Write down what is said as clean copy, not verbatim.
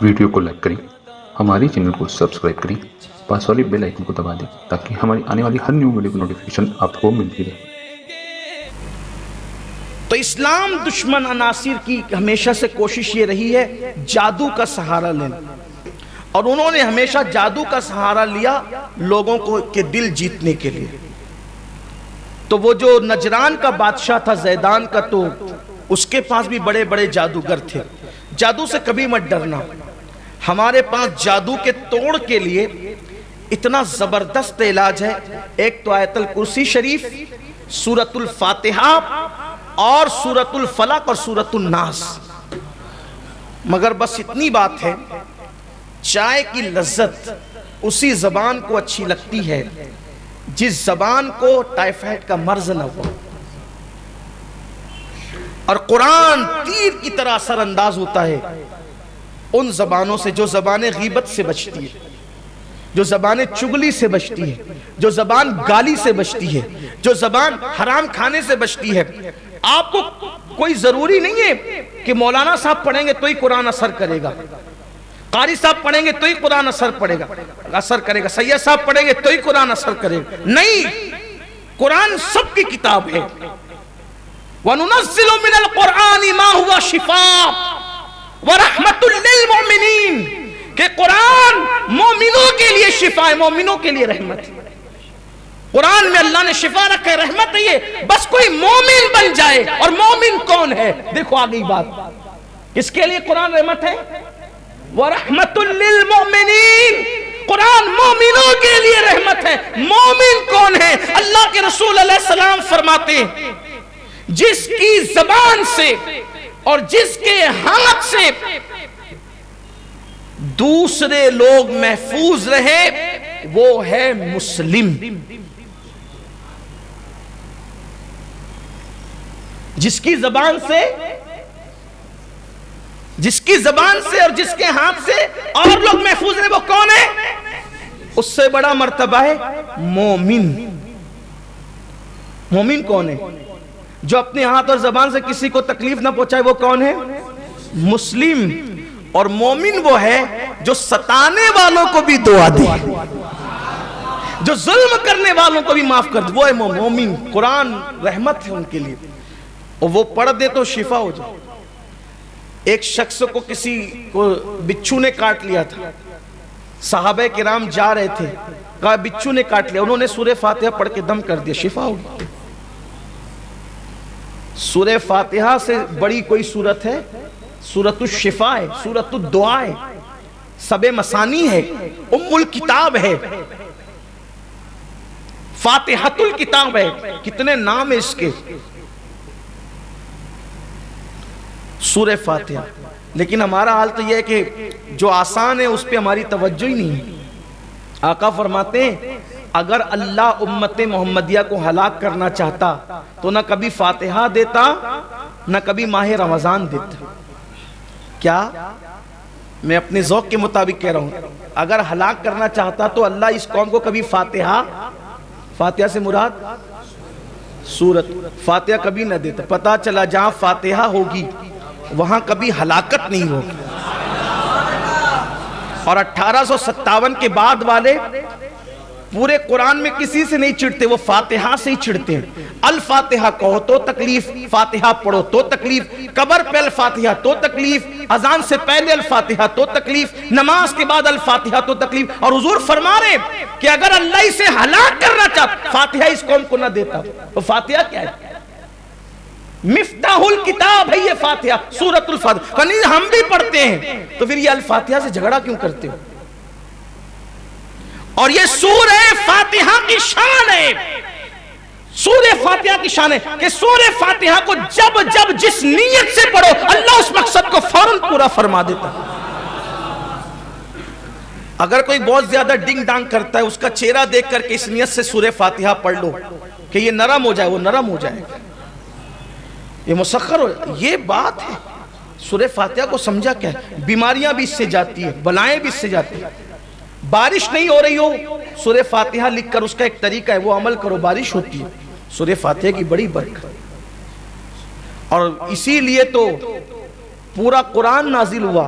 Video کو like کریں، ہمارے چینل کو سبسکرائب کریں، پاس والی بیل آئیکن کو دبا دیں تاکہ ہماری آنے والی ہر نیو ویڈیو کی نوٹیفیکیشن آپ کو ملتی رہے۔ تو اسلام دشمن عناصر کی ہمیشہ سے کوشش یہ رہی ہے جادو کا سہارا لینا، اور انہوں نے ہمیشہ جادو کا سہارا لیا لوگوں کو کے دل جیتنے کے لیے۔ تو وہ جو نجران کا بادشاہ تھا زیدان کا، تو اس کے پاس بھی بڑے بڑے جادوگر تھے۔ جادو سے کبھی مت ڈرنا، ہمارے پاس جادو کے توڑ کے لیے اتنا زبردست علاج ہے۔ ایک تو آیت الکرسی شریف، سورۃ الفاتحہ اور سورۃ الفلق اور سورۃ الناس۔ مگر بس اتنی بات ہے، چائے کی لذت اسی زبان کو اچھی لگتی ہے جس زبان کو ٹائیفائڈ کا مرض نہ ہو، اور قرآن تیر کی طرح اثر انداز ہوتا ہے ان زبانوں سے جو زبانیں غیبت سے بچتی ہے، جو زبانیں چگلی سے بچتی ہے، جو زبان گالی سے بچتی ہے، جو زبان حرام کھانے سے بچتی ہے۔ آپ کو کوئی ضروری نہیں ہے کہ مولانا صاحب پڑھیں گے تو ہی قرآن اثر کرے گا، قاری صاحب پڑھیں گے تو ہی قرآن اثر کرے گا، سید صاحب پڑھیں گے تو ہی قرآن اثر کرے گا۔ نہیں، قرآن سب کی کتاب ہے۔ وَنُنَزِّلُ مِنَ الْقُرْآنِ مَا هُوَ شِفَاءٌ وَرَحْمَةٌ لِّلْمُؤْمِنِينَ، کہ قرآن مومنوں کے لیے شفا ہے، مومنوں کے لیے رحمت ہے۔ قرآن میں اللہ نے شفا رکھا ہے، رحمت ہے، یہ بس کوئی مومن بن جائے۔ اور مومن کون ہے؟ دیکھو آگئی بات، کس کے لیے قرآن رحمت ہے؟ وَرَحْمَةٌ لِّلْمُؤْمِنِينَ، قرآن مومنوں کے لیے رحمت ہے۔ مومن کون ہے؟ اللہ کے رسول علیہ السلام فرماتے ہیں جس کی زبان سے اور جس کے ہاتھ سے دوسرے لوگ محفوظ رہے وہ ہے مسلم۔ جس کی زبان سے اور جس کے ہاتھ سے اور لوگ محفوظ رہے وہ کون ہے؟ اس سے بڑا مرتبہ ہے مومن۔ مومن کون ہے؟ جو اپنے ہاتھ اور زبان سے کسی کو تکلیف نہ پہنچائے وہ کون ہے؟ مسلم۔ اور مومن وہ ہے جو ستانے والوں کو بھی دعا دے، جو ظلم کرنے والوں کو بھی معاف کر دے، وہ ہے مومن۔ قرآن رحمت ہے ان کے لیے، اور وہ پڑھ دے تو شفا ہو جائے۔ ایک شخص کو کسی کو بچھو نے کاٹ لیا تھا، صحابہ کرام جا رہے تھے، کہا بچھو نے کاٹ لیا، انہوں نے سورہ فاتحہ پڑھ کے دم کر دیا، شفا ہو گئی۔ سورہ فاتحہ سے بڑی کوئی سورت ہے؟ سورۃ الشفا ہے، سورۃ الدعا ہے، سب مسانی ہے، ام الکتاب ہے، فاتحۃ الکتاب ہے۔ کتنے نام ہے اس کے، سورہ فاتحہ۔ لیکن ہمارا حال تو یہ ہے کہ جو آسان ہے اس پہ ہماری توجہ ہی نہیں ہے۔ آقا فرماتے ہیں اگر اللہ امت محمدیہ کو ہلاک کرنا چاہتا تو نہ کبھی فاتحہ دیتا نہ کبھی ماہ رمضان دیتا۔ کیا میں اپنے ذوق کے مطابق کہہ رہا ہوں، اگر ہلاک کرنا چاہتا تو اللہ اس قوم کو کبھی فاتحہ سے مراد سورت فاتحہ کبھی نہ دیتا۔ پتہ چلا جہاں فاتحہ ہوگی وہاں کبھی ہلاکت نہیں ہوگی۔ اور 1857 کے بعد والے پورے قرآن میں کسی سے نہیں چڑھتے، وہ فاتحہ سے ہی چڑھتے ہیں۔ الفاتحہ کہو تو تکلیف، فاتحہ پڑھو تو تکلیف، قبر پہ الفاتحہ تو تکلیف، اذان سے پہلے الفاتحہ تو تکلیف، نماز کے بعد الفاتحہ تو تکلیف۔ اور حضور فرما رہے کہ اگر اللہ اسے ہلاک کرنا چاہتا فاتحہ اس قوم کو نہ دیتا۔ تو فاتحہ کیا ہے؟ مفتاح الکتاب ہے یہ فاتحہ، سورۃ الفاتحہ۔ ہم بھی پڑھتے ہیں تو پھر یہ الفاتحہ سے جھگڑا کیوں کرتے ہو؟ اور یہ سورہ فاتحہ کی شان ہے، سورہ فاتحہ کی شان ہے کہ سورہ فاتحہ کو جب جس نیت سے پڑھو اللہ اس مقصد کو فوراً پورا فرما دیتا۔ اگر کوئی بہت زیادہ ڈنگ ڈانگ کرتا ہے اس کا چہرہ دیکھ کر کے اس نیت سے سورہ فاتحہ پڑھ لو کہ یہ نرم ہو جائے، وہ نرم ہو جائے گا، یہ مسخر ہو جائے۔ یہ بات ہے، سورہ فاتحہ کو سمجھا کیا ہے؟ بیماریاں بھی اس سے جاتی ہیں، بلائیں بھی اس سے جاتی ہیں۔ بارش نہیں ہو رہی ہو سورہ فاتحہ لکھ کر، اس کا ایک طریقہ ہے، وہ عمل کرو، بارش ہوتی ہے۔ سورہ فاتحہ کی بڑی برکت، اور اسی لیے تو پورا قرآن نازل ہوا